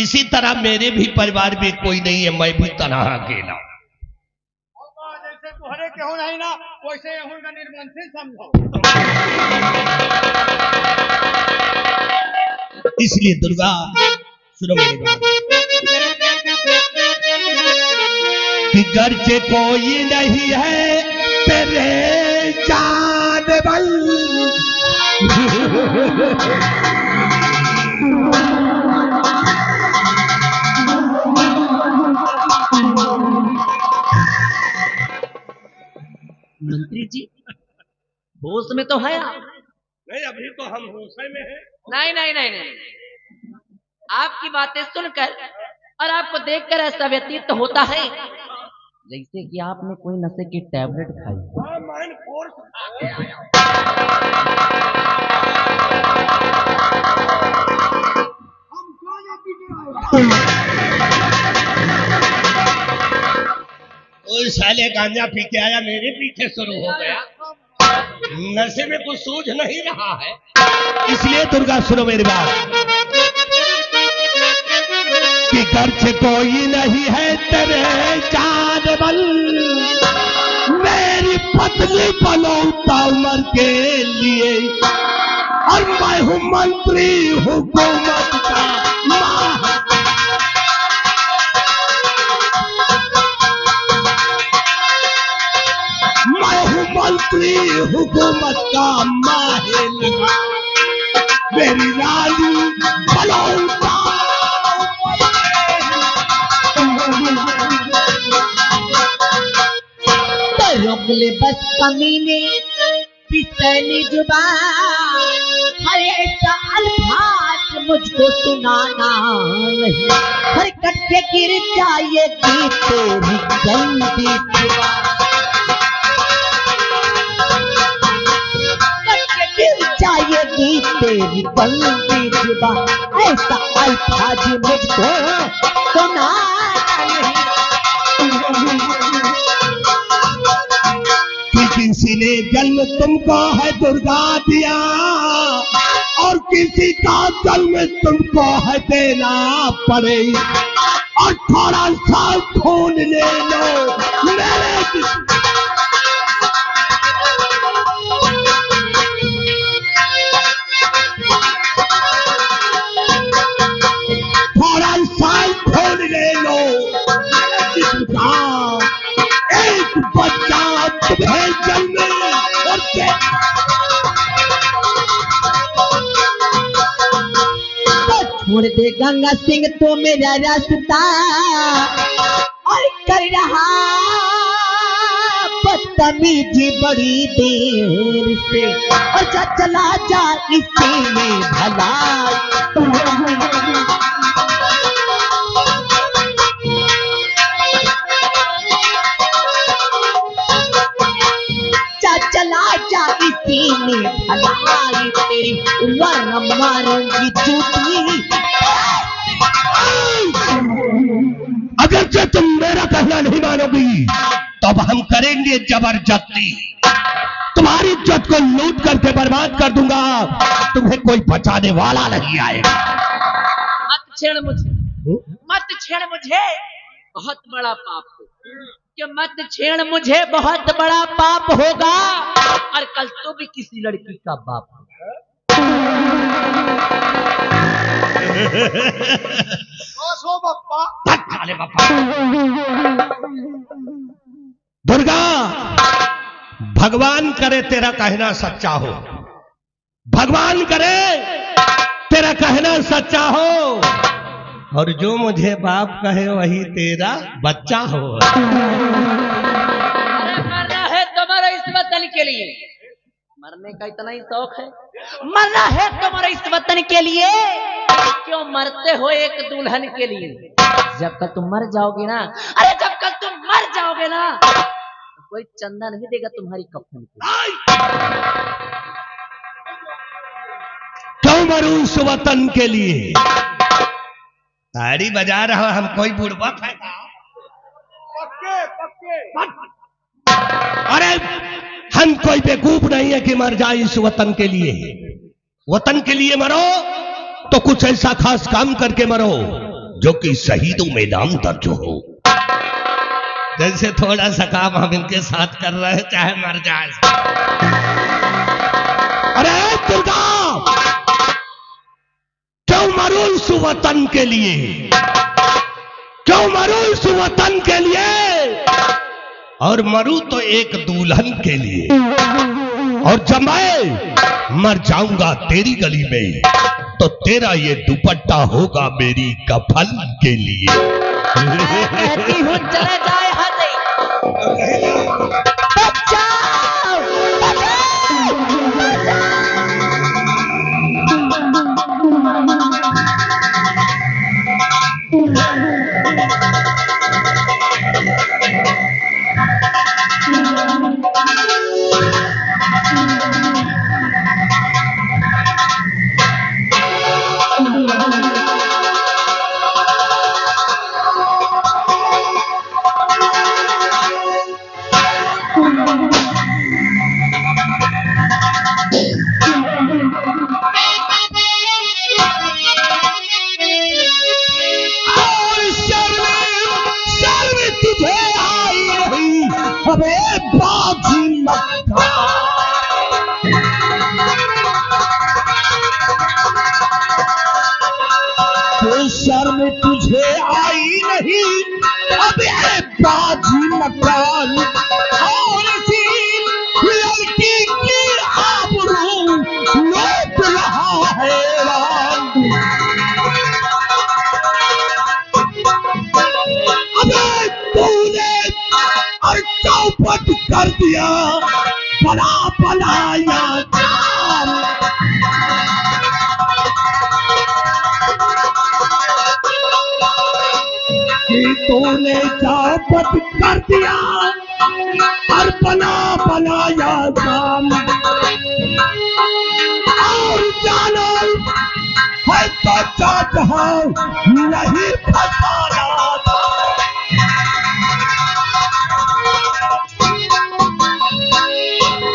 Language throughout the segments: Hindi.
इसी तरह मेरे भी परिवार में कोई नहीं है, मैं भी तनहा अकेला। जैसे तुहरे केहू नहीं ना वैसे यहूं का निर्बंधित समझो। इसलिए दुर्गा सुनो मेरी बात कि घर से कोई नहीं है तेरे जान बल। मंत्री जी होश में तो है आप? नहीं, अभी तो हम होश में हैं। नहीं नहीं नहीं नहीं, आपकी बातें सुनकर और आपको देखकर ऐसा व्यतीत तो होता है जैसे कि आपने कोई नशे की टैबलेट खाई। माइंड फोर्स खा के आया। ओए साले गांजा पी के आया, मेरे पीछे शुरू हो गया। नशे में कुछ सूझ नहीं रहा है। इसलिए दुर्गा सुनो मेरी बात कि घर से कोई नहीं है तेरे जान बल। मेरी पत्नी बनौता उम्र के लिए और मैं हूँ मंत्री हुकूमत का। मैं हूँ मंत्री हुकूमत का माहिर। मेरी रानी बनौता रोक ले बस कमीने पिसनी जुबान। हर ऐसा अल्फाज मुझको सुनाना नहीं। हर कट के गिर जाएगी तेरी गंदी जुबान। कट के गिर जाएगी तेरी गंदी जुबान। ऐसा अल्फाज मुझको सुनाना नहीं। किसी ने जन्म तुमको है दुर्गा दिया और किसी का जन्म तुमको है देना पड़े। और थोड़ा सा खून ले लो मेरे थोड़ा सा खून ले लो जिसका एक बच्चा तुम्हें जन्मे और छोड़ दे गंगा सिंह तो मेरा रास्ता और कर रहा बदतमीजी बड़ी देर से। और जा चला जा इसी में भला। चला जा इसी में भलाई तेरी वरन मारूंगी जूती। अगर जो तुम मेरा कहना नहीं मानोगी तो अब हम करेंगे जबरदस्ती। तुम्हारी इज्जत को लूट करके बर्बाद कर दूंगा। तुम्हें कोई बचाने वाला नहीं आएगा। मत छेड़ मुझे, मत छेड़ मुझे, बहुत बड़ा पाप हो। कि मत छेड़ मुझे, बहुत बड़ा पाप होगा। और कल तो भी किसी लड़की का बाप होगा। दुर्गा भगवान करे तेरा कहना सच्चा हो। भगवान करे तेरा कहना सच्चा हो और जो मुझे बाप कहे वही तेरा बच्चा हो। मरना है तुम्हारे इस वतन के लिए, मरने का इतना ही शौक है। मरना है तुम्हारे इस वतन के लिए, क्यों मरते हो एक दुल्हन के लिए। जब कल तुम मर जाओगे ना, अरे जब कल तुम मर जाओगे ना तो कोई चंदा नहीं देगा तुम्हारी कफन को। क्यों मरूं उस वतन के लिए। ताड़ी बजा रहा हम कोई बुड़बक है। पक्के पक्के। अरे हम कोई बेवकूफ नहीं है कि मर जाए इस वतन के लिए। वतन के लिए मरो तो कुछ ऐसा खास काम करके मरो जो कि शहीदों में नाम दर्ज हो। जैसे थोड़ा सा काम हम इनके साथ कर रहे हैं, चाहे मर जाए। अरे दुर्गा, क्यों मरूं इस वतन के लिए, क्यों मरूं इस वतन के लिए, और मरूं तो एक दुल्हन के लिए। और जब मैं मर जाऊंगा तेरी गली में, तो तेरा ये दुपट्टा होगा मेरी कफन के लिए। कहती हूँ चले जाए हाथी। बचाओ, शर्म तुझे आई नहीं, अब ये बाजी मकान, और इसी लड़की की आबरू लूट रहा है राम। अबे तूने और चौपट कर दिया बड़ा बनाया काम। तूने चौपट कर दिया और बनाया काम। और जानो है तो जहाँ नहीं फसाया था।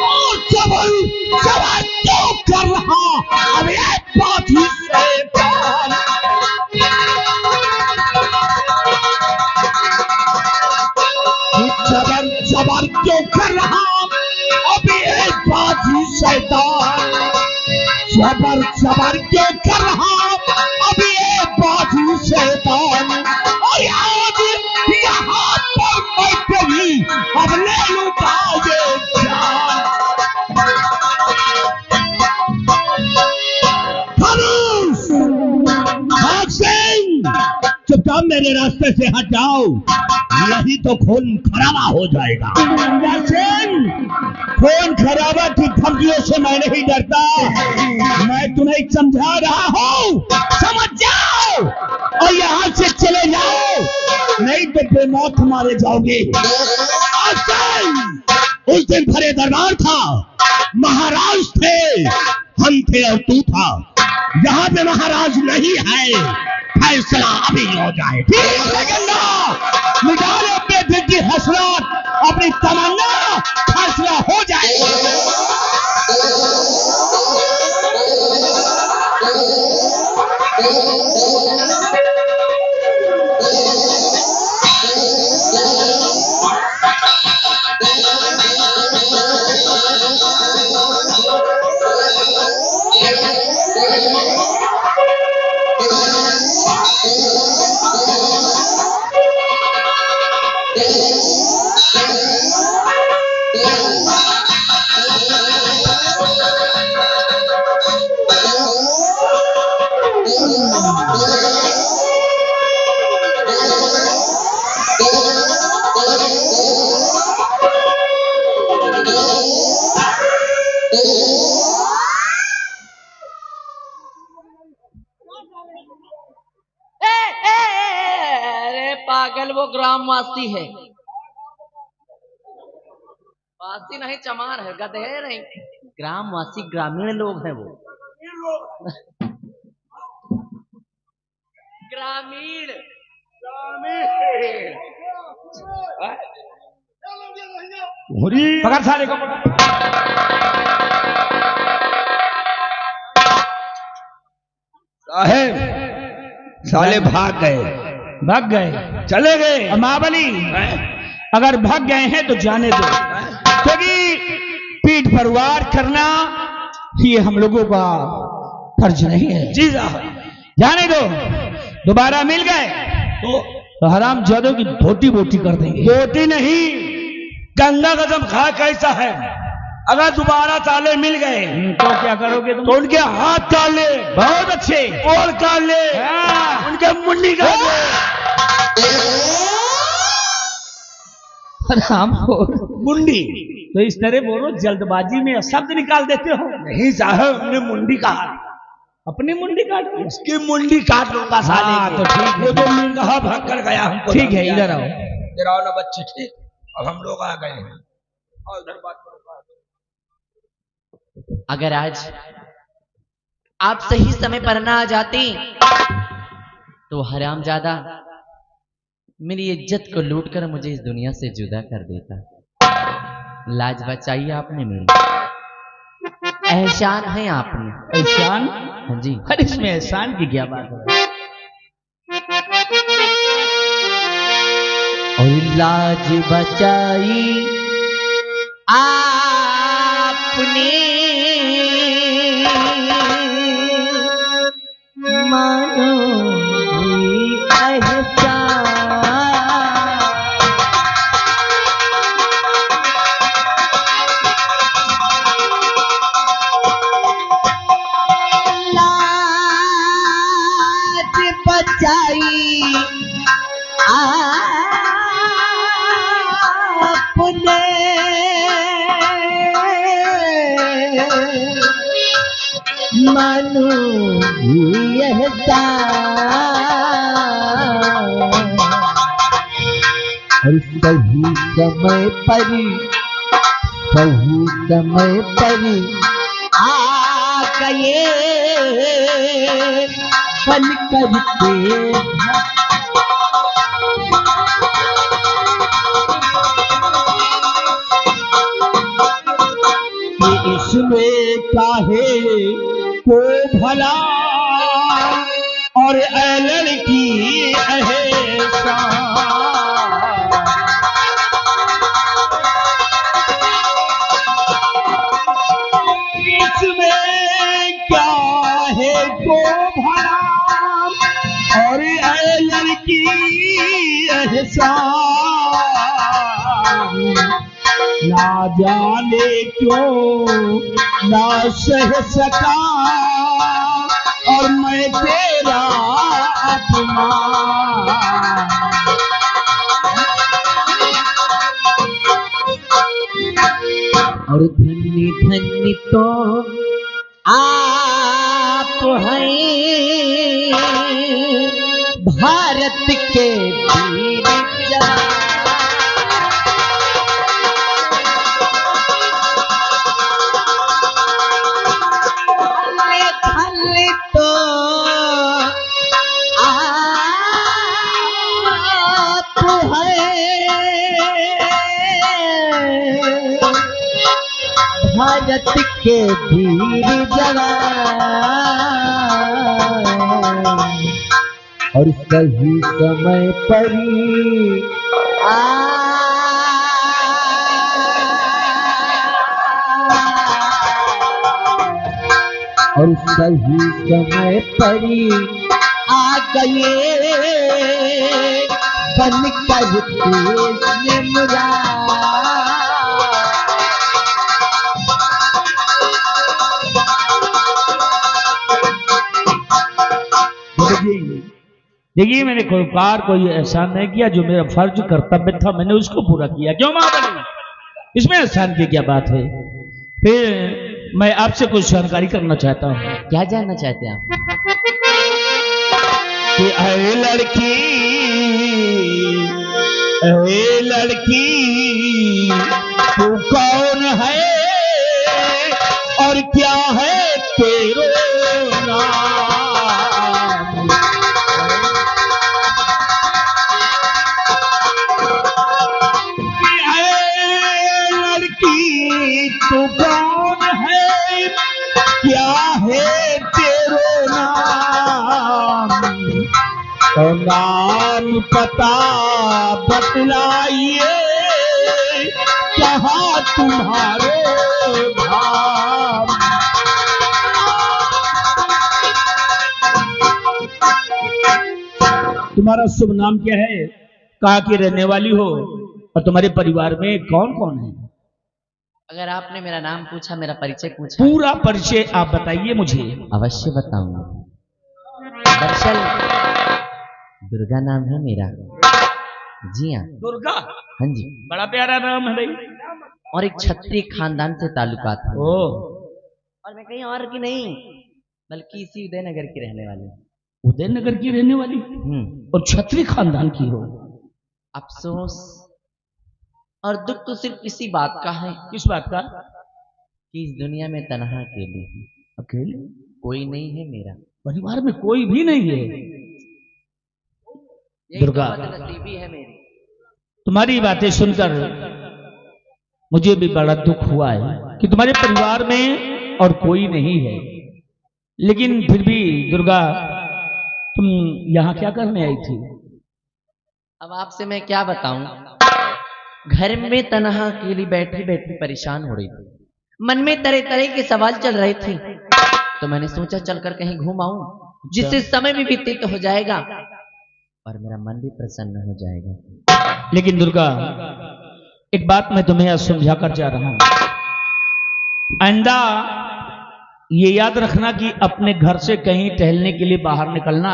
और सवाल सवाल क्यों कर रहा, अब एक बात ही से प्यार। जबर जबर क्यों कर रहा, अभी एक बाजी शैतान। जबर जबर क्यों कर रहा, अभी एक बाजी शैतान। और आज यहाँ पर बैठे भी हमने लूटा ये जान। धनुष भाग सिंह, चुपचाप मेरे रास्ते से हट जाओ, यही तो खून खराबा हो जाएगा। खून खराबा की धमकियों से मैं नहीं डरता, मैं तुम्हें समझा रहा हूँ, समझ जाओ और यहाँ से चले जाओ, नहीं तो बेमौत मारे जाओगे। उस दिन भरे दरबार था, महाराज थे, हम थे और तू था। यहाँ पे महाराज नहीं है, फैसला अभी हो जाए। ठीक है गंगा, मिटा लो अपने दिल की हसरत, अपनी तमन्ना, फैसला हो जाए। अरे पागल, वो ग्रामवासी है। वासी नहीं, चमार है, गधे नहीं। ग्रामवासी ग्रामीण लोग हैं वो। ग्रामीण पकड़ साले को पकड़। साहेब साले भाग गए, भाग गए, चले गए। महाबली अगर भाग गए हैं तो जाने दो, क्योंकि पीठ पर वार करना ये हम लोगों का फर्ज नहीं है। जी साहब, जाने दो। दोबारा मिल गए तो हराम जादों की बोटी बोटी कर देंगे। बोटी नहीं, गंगा कसम खा कैसा है, अगर दोबारा साले मिल गए तो क्या करोगे तुम? तो उनके हाथ काट ले, बहुत अच्छे, और काट ले, हाँ। उनके मुंडी काट ले, हराम खोर। मुंडी। तो इस तरह बोलो, जल्दबाजी में शब्द निकाल देते हो। नहीं साहब, हमने मुंडी कहा, अपनी मुंडी काट दी। उसकी मुंडी काट लूंगा साले हाँ, की। तो ठीक है। वो तो मुंडा भाग कर गया हमको। ठीक है, इधर आओ। इधर आओ ना बच्चे, ठीक। अब हम लोग आ गए हैं, और उधर बात करो। अगर आज आप सही समय पर ना आ जाती तो हरामजादा मेरी इज्जत को लूटकर मुझे इस दुनिया से जुदा कर देता। लाज बचाई आपने मेरी, एहसान है आपने। एहसान? हाँ जी। अरे इसमें एहसान की क्या बात है? और लाज बचाई आपने, मानो ये एहसान। लाज बचाई आपने, मानो ये और सही समय पर, सही समय पर आ गए बन करके कि इसमें काहे को भला और ऐ लड़की एहसान। इसमें क्या है को भला और ऐ लड़की एहसान। ना जाने क्यों ना सह सका और मैं तेरा अपमान। और धन्य धन्य तो आप हैं भारत के वीर जवान। थल्ले तो आप हैं भारत के वीर जवान। और सही समय पर और सही समय पर आ गए बन कर देश में देखिए, मैंने कोई कार कोई एहसान नहीं किया, जो मेरा फर्ज कर्तव्य था मैंने उसको पूरा किया। क्यों महाबली, इसमें एहसान की क्या बात है? फिर मैं आपसे कुछ जानकारी करना चाहता हूँ। क्या जानना चाहते हैं आप? कि ऐ लड़की तू कौन है और क्या है तेरो नाम। कि ऐ लड़की तू कौन है, क्या है तेरो नाम। तो नाम पता बतलाइए कहाँ तुम्हारे धाम। तुम्हारा शुभ नाम क्या है, कहाँ की रहने वाली हो, और तुम्हारे परिवार में कौन कौन है? अगर आपने मेरा नाम पूछा, मेरा परिचय पूछा, पूरा परिचय आप बताइए मुझे। अवश्य बताऊंगा। दरअसल दुर्गा नाम है मेरा। जी हाँ। दुर्गा? हाँ जी। बड़ा प्यारा नाम है भाई। और एक क्षत्रिय खानदान से ताल्लुकात है। ओ, और मैं कहीं और की नहीं, बल्कि इसी उदयनगर की रहने वाली हूँ। उदयनगर की रहने वाली और क्षत्रिय खानदान की हो? अफसोस और दुख तो सिर्फ इसी बात का है। किस बात का? कि इस दुनिया में तन्हा अकेली हूँ। अकेले? कोई नहीं है मेरा। परिवार में कोई भी नहीं है? दुर्गा, बदनसीबी है मेरी। तुम्हारी बातें सुनकर मुझे भी बड़ा दुख हुआ है कि तुम्हारे परिवार में और कोई नहीं है। लेकिन फिर भी दुर्गा, तुम यहाँ क्या करने आई थी? अब आपसे मैं क्या बताऊं, घर में तन्हा अकेली बैठी बैठी परेशान हो रही थी। मन में तरह तरह के सवाल चल रहे थे, तो मैंने सोचा चलकर कहीं घूम आऊं, जिससे समय भी व्यतीत हो जाएगा और मेरा मन भी प्रसन्न हो जाएगा। लेकिन दुर्गा, एक बात मैं तुम्हें आज समझा कर जा रहा हूं। आइंदा ये याद रखना कि अपने घर से कहीं टहलने के लिए बाहर निकलना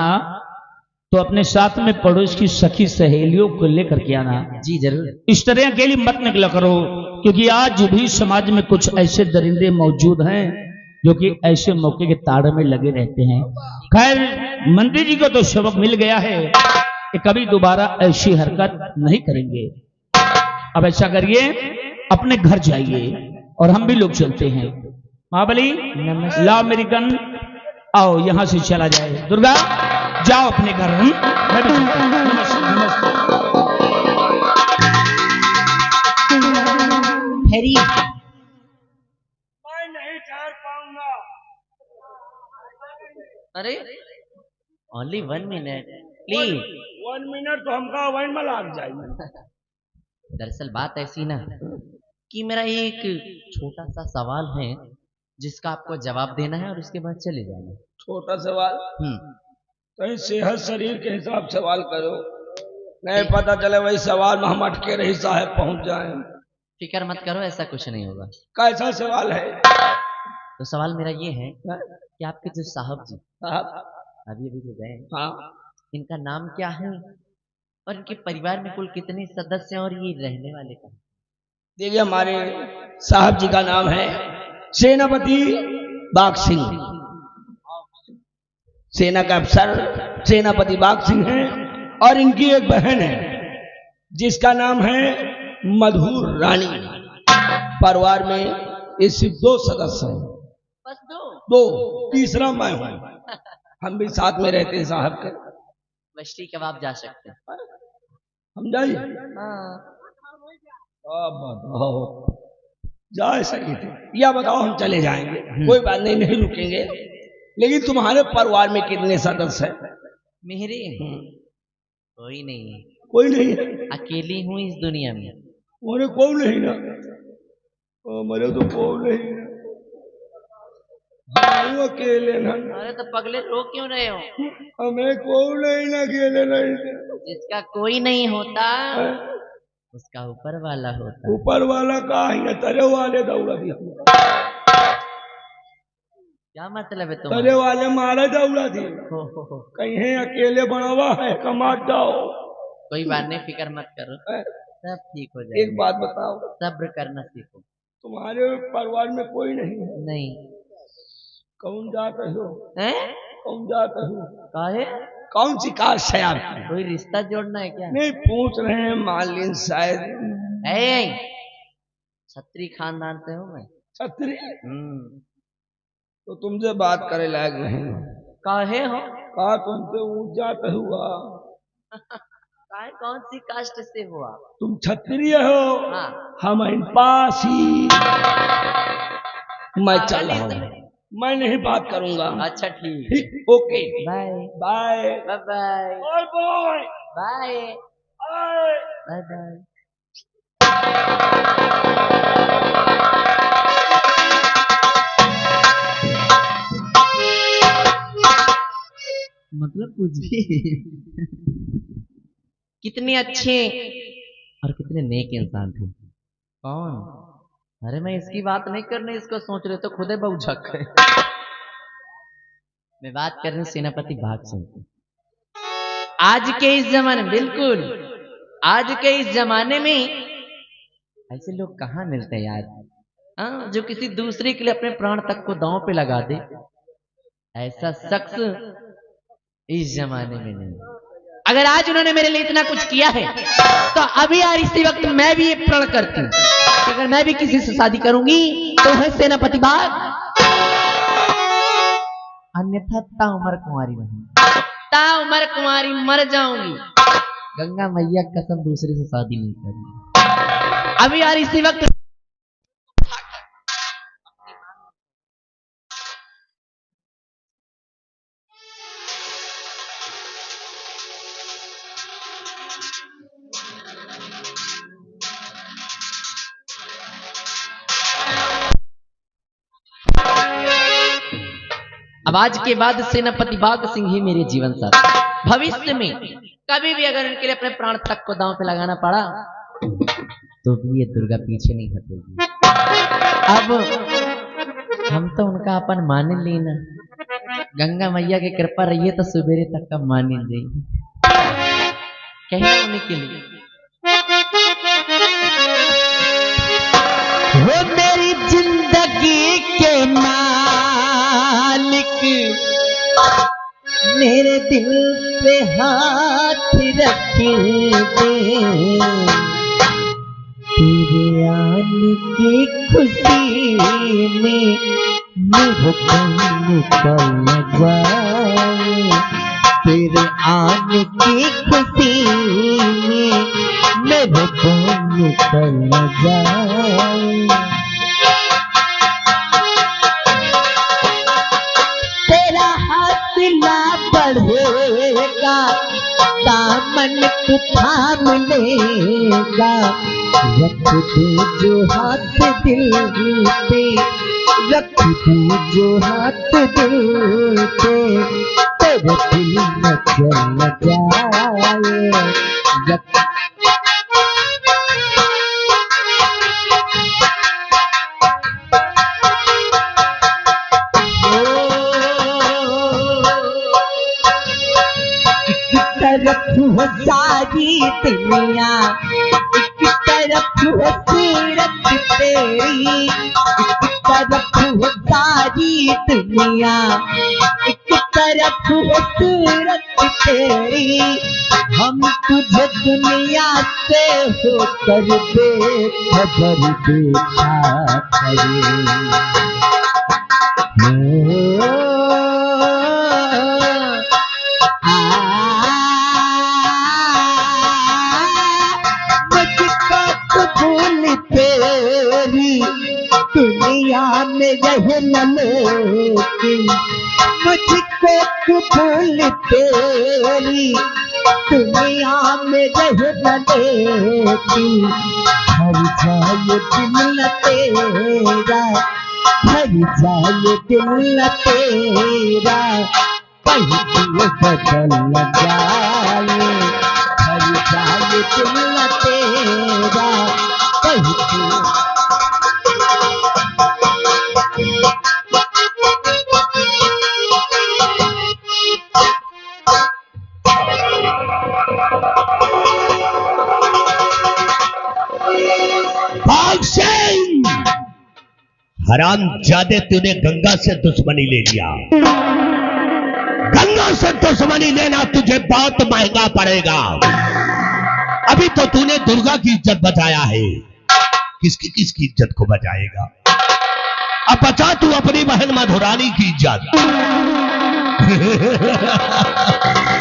तो अपने साथ में पड़ोस की सखी सहेलियों को लेकर के आना। जी जरूर। इस तरह अकेली मत निकला करो, क्योंकि आज भी समाज में कुछ ऐसे दरिंदे मौजूद हैं जो कि ऐसे मौके के ताड़ में लगे रहते हैं। खैर, मंत्री जी को तो सबक मिल गया है कि कभी दोबारा ऐसी हरकत नहीं करेंगे। अब ऐसा करिए, अपने घर जाइए और हम भी लोग चलते हैं। महाबली, लाओ मेरी गन, आओ यहां से चला जाए। दुर्गा, जाओ अपने घर। मैं भी चलता हूं। नमस्ते, नमस्ते। फेरी मैं नहीं ठहर पाऊंगा। अरे ओनली 1 मिनट प्लीज। 1 मिनट तो हमका वन में लग जाएगी। दरअसल बात ऐसी ना कि मेरा एक छोटा सा सवाल है जिसका आपको जवाब देना है और उसके बाद चले जाना। छोटा सवाल? कहीं सेहत शरीर के हिसाब सवाल करो, नहीं पता चले वही सवाल में हम अटके रही साहब पहुंच जाए। फिक्र मत करो, ऐसा कुछ नहीं होगा। कैसा सवाल है? तो सवाल मेरा ये है कि आपके जो साहब जी साहब? अभी अभी जो गए, हाँ, इनका नाम क्या है और इनके परिवार में कुल कितने सदस्य हैं और ये रहने वाले कहाँ? देखिए, हमारे साहब जी का नाम है सेनापति बाघ सिंह। सेना का अफसर सेनापति बाघ सिंह है, और इनकी एक बहन है जिसका नाम है मधुर रानी। परिवार में ये सिर्फ 2 सदस्य हैं। बस 2? 2, तीसरा मैं हूं। हम भी साथ में रहते हैं साहब के। मछली कबाब जा सकते हैं। हम जाइए? हाँ। अब बताओ, जा सके थे या बताओ, हम चले जाएंगे। कोई बात नहीं, नहीं रुकेंगे। लेकिन तुम्हारे परिवार में कितने सदस्य हैं? मेरे कोई नहीं है। कोई नहीं है? अकेली हूँ इस दुनिया में। मोरे को नहीं ना, मेरे तो को नहीं ना, हम अकेले ना। अरे तो पगले रो क्यों रहे हो? हमें को नहीं ना, अकेले नहीं। जिसका कोई नहीं होता उसका ऊपर वाला होता। ऊपर वाला का है, तरे वाले दौड़ा दिया। क्या मतलब है तरे तुम्हारा? वाले मारे दौड़ा दिए। हो। कहीं है अकेले बनवा है, कमाट जाओ। कोई बात नहीं, फिक्र मत करो, है? सब ठीक हो जाएगा। एक बात बताओ, सब्र करना सीखो। तुम्हारे परिवार में कोई नहीं है? नहीं। कौन जात हो? हैं? कौन जात हो? काहे? कौन सी कास्ट है आपकी? कोई रिश्ता जोड़ना है क्या? नहीं, पूछ रहे हैं, मान लीन शायद। क्षत्रिय खानदान से हूँ मैं। क्षत्रिय? तो तुमसे बात करे लायक नहीं। काहे हो? कहा तुमसे ऊंच जात हुआ। काहे, कौन सी कास्ट से हुआ? तुम क्षत्रिय हो? हाँ। हम पासी। मैं चल रहा हूँ। मैं नहीं बात करूंगा। अच्छा ठीक, ठीक, okay, bye bye bye bye bye bye bye bye. Bye bye. मतलब कुछ भी। कितने अच्छे और कितने नेक इंसान थे। कौन? अरे मैं इसकी बात नहीं करने इसको सोच रहे तो खुदे बहुझक है। मैं बात कर रही हूँ सेनापति भाग सिंह की। आज के इस जमाने, बिल्कुल आज के इस जमाने में ऐसे लोग कहाँ मिलते हैं यार। हाँ, जो किसी दूसरे के लिए अपने प्राण तक को दांव पे लगा दे, ऐसा शख्स इस जमाने में नहीं। अगर आज उन्होंने मेरे लिए इतना कुछ किया है तो अभी यार इसी वक्त मैं भी ये प्रण करती हूँ कि अगर मैं भी किसी से शादी करूंगी तो है सेनापति बाग, अन्यथा ताउमर कुंवारी रहूंगी। ताउमर कुंवारी मर जाऊंगी, गंगा मैया कसम दूसरे से शादी नहीं करूंगी। अभी यार इसी वक्त अब आज के बाद सेनापति बाग सिंह ही मेरे जीवन साथी। भविष्य में कभी भी अगर उनके लिए अपने प्राण तक को दांव पे लगाना पड़ा तो भी ये दुर्गा पीछे नहीं हटेगी। अब हम तो उनका अपन मान लेना, गंगा मैया की कृपा रही है तो सुबेरे तक का मान जाएगी। कहना उन्हीं के लिए वो मेरी जिंदगी के मालिक मेरे दिल पे हाथ रख दे, तेरे आने की खुशी में मेरे कन्नु का लगवाए, तेरे आने की खुशी में मेरे कन्नु का लगाए। तेरा हौसला बढ़ेगा, दामन को थाम लेगा, रख दे जो हाथ दिल पे, रख दे जो हाथ दिल पे, तेरे दिल में चल जाए। तरफ हो सारी दुनिया, एक तरफ हो सूरत तेरी, एक तरफ हो सारी दुनिया, एक तरफ हो सूरत तेरी, हम तुझे दुनिया से होकर बेखबर देखा करे। दुनिया में रहना लेकिन मुझको कबूल तेरी, दुनिया में रहना लेकिन हर जाए दिल न तेरा, हर जाए दिल न तेरा, कहीं दिल बदल न जाए, हर जाए दिल न तेरा, कहीं दिल। भाग सिंह, हरामजादे तूने गंगा से दुश्मनी ले लिया। गंगा से दुश्मनी लेना तुझे बहुत महंगा पड़ेगा। अभी तो तूने दुर्गा की इज्जत बचाया है, किसकी इज्जत को बचाएगा? अब बचा तू अपनी बहन मधुरानी की इज्जत।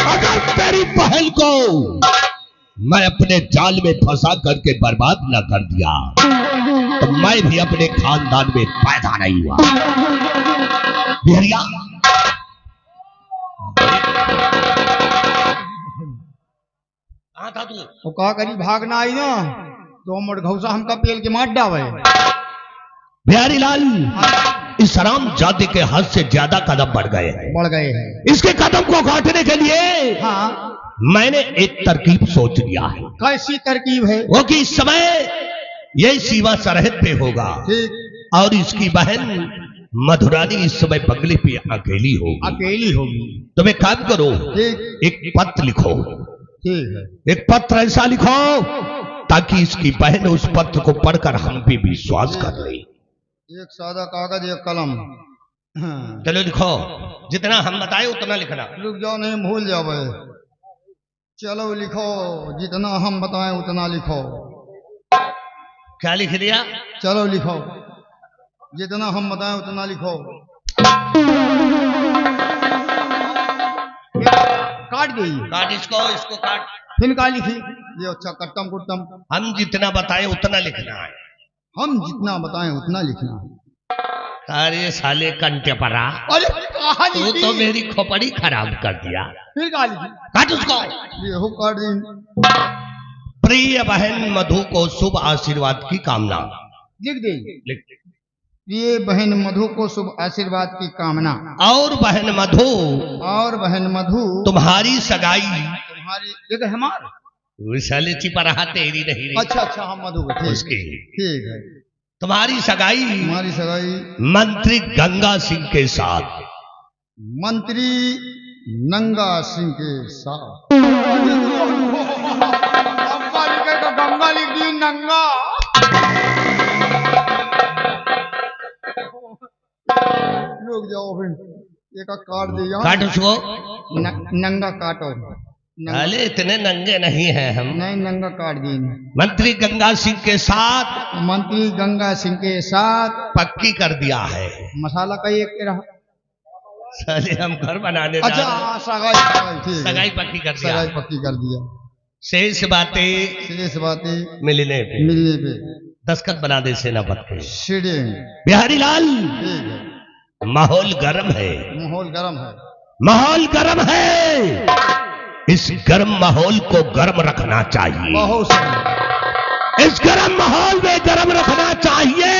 अगर तेरी बहन को मैं अपने जाल में फंसा करके बर्बाद न कर दिया तो मैं भी अपने खानदान में पैदा नहीं हुआ। बिहरिया कहाँ था तू? वो का करी भागना आई ना तो मोड़ घौसा हमका पेल के मार डावे। बिहारी लाल इस हराम जाति के हद से ज्यादा कदम बढ़ गए हैं। बढ़ गए हैं। इसके कदम को काटने के लिए हाँ मैंने एक तरकीब सोच लिया है। कैसी तरकीब है? वो कि इस समय ये सीमा सरहद पे होगा ठीक। और इसकी बहन मधुरानी इस समय बंगले पे अकेली होगी। अकेली होगी। तुम एक काम करो, ठीक। एक पत्र लिखो। ठीक है। एक पत्र ऐसा लिखो ताकि इसकी बहन उस पत्र को पढ़कर हम पे विश्वास कर ले। एक सादा कागज एक कलम। चलो लिखो, जितना हम बताए उतना लिखना। रुक जाओ, नहीं भूल जाओ। चलो लिखो, जितना हम बताएं उतना लिखो। क्या लिख दिया? चलो लिखो, जितना हम बताएं उतना लिखो। काट गई। काट इसको काट। फिर का लिखी? ये अच्छा कट्टम कुट्टम। हम जितना बताए उतना लिखना है। हम जितना बताएं उतना लिखना है। अरे साले कंटे परा, अरे कहाँ तू लिखी? तो मेरी खोपड़ी खराब कर दिया। फिर का लिखी? काट उसको। ये हो काट दी। प्रिय बहन मधु को शुभ आशीर्वाद की कामना। लिख दे। लिख। ये बहन मधु को शुभ आशीर्वाद की कामना। और बहन मधु, और बहन मधु तुम्हारी सगाई। तुम्हारी ये हमार साले चिपराहा तेरी नहीं रही। अच्छा अच्छा, हम मधु को। उसकी ठीक है। तुम्हारी सगाई हमारी सगाई मंत्री गंगा सिंह के साथ। मंत्री नंगा सिंह के साथ। गंगा लिख दी नंगा। रुक जाओ, फिर एक काट दे। काट उसको। नंगा काटो। अरे इतने नंगे नहीं हैं हम। नहीं, नंगा काट दी। मंत्री गंगा सिंह के साथ। मंत्री गंगा सिंह के साथ पक्की कर दिया है। मसाला का एक रहा। साले हम घर बनाने जा अच्छा रहे हैं। सगाई। ठीक है। सगाई पक्की कर दिया। सगाई पक्की कर दिया। शेष बातें सीधे बातें मिलने पे मिलने पे दस्तखत बना दे सेनापति के। सीढ़े। बिहारी लाल ठीक है। माहौल गर्म है। माहौल गर्म है। माहौल गर्म है। इस गर्म माहौल को गर्म रखना चाहिए। बहुत सही। इस गर्म माहौल में गर्म रखना चाहिए।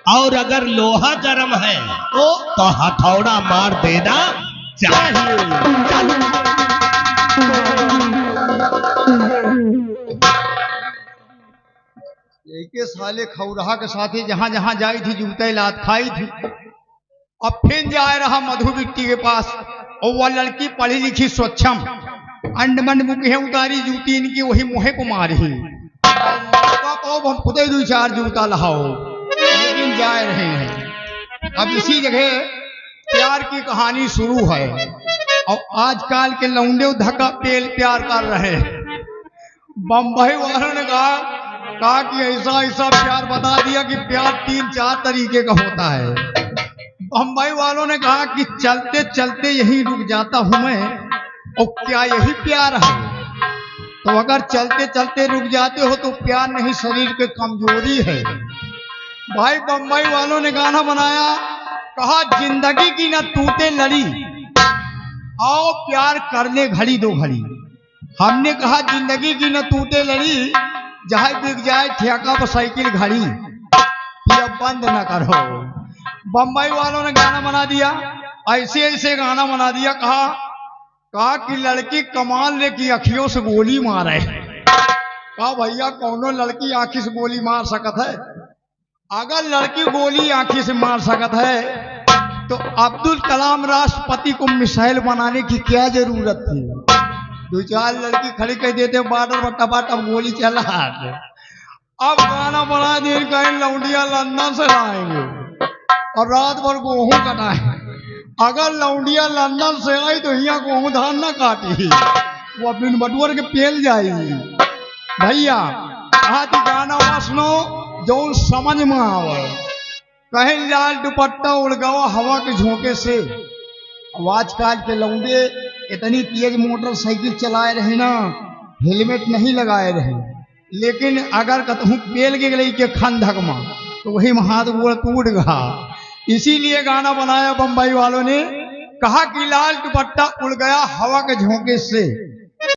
और अगर लोहा गर्म है तो हथौड़ा मार देना चाहिए। एक साले खौरहा के साथ ही जहां जहां जाई थी जूते लात खाई थी। अब फिर जाए रहा मधु बिट्टी के पास, और वह लड़की पढ़ी लिखी स्वच्छम अंडमंड मुखे उतारी जूती इनकी वही मुहे को मारी। हम खुद ही 2-4 जूता लहाओ, लेकिन जा रहे हैं। अब इसी जगह प्यार की कहानी शुरू है, और आजकल के लौंडे धक्का पेल प्यार कर रहे हैं। बम्बई वालों ने कहा कि ऐसा ऐसा प्यार बता दिया कि प्यार 3-4 तरीके का होता है। बम्बई वालों ने कहा कि चलते चलते यहीं रुक जाता हूं मैं, और क्या यही प्यार है? तो अगर चलते चलते रुक जाते हो तो प्यार नहीं, शरीर की कमजोरी है। भाई बम्बई वालों ने गाना बनाया, कहा जिंदगी की न तूते लड़ी, आओ प्यार कर ले घड़ी 2 घड़ी। हमने कहा जिंदगी की न तूते लड़ी, जहां बिक जाए ठेका पर साइकिल घड़ी, ये बंद न करो। बम्बई वालों ने गाना बना दिया, ऐसे ऐसे गाना बना दिया। कहा कि लड़की कमाल ले की अखियों से गोली मारे। कहा भैया कौनो लड़की आंखी से गोली मार सकत है? अगर लड़की गोली आंखी से मार सकत है तो अब्दुल कलाम राष्ट्रपति को मिसाइल बनाने की क्या जरूरत थी? 2-4 लड़की खड़ी कर देते, बॉर्डर पर टपाटप गोली चला। अब गाना बना दे, कहीं लौंडिया लंदन से लाएंगे और रात भर गेहूं कटाए। अगर लौंडिया लंदन से आई तो यहाँ गेहूं धान न काटी, वो अपने बटुअर के पेल जाएगी। भैया कहा थी गाना सुनो जो समझ में आवे। कहीं लाल दुपट्टा उड़ गवा हवा के झोंके से। आजकल के लौंडे इतनी तेज मोटरसाइकिल चलाए रहे ना, हेलमेट नहीं लगाए रहे, लेकिन अगर कतहूँ पेल के गई के खंधक में तो वही में हाथ गोड़ टूट गया। इसीलिए गाना बनाया बम्बई वालों ने, कहा कि लाल दुपट्टा उड़ गया हवा के झोंके से।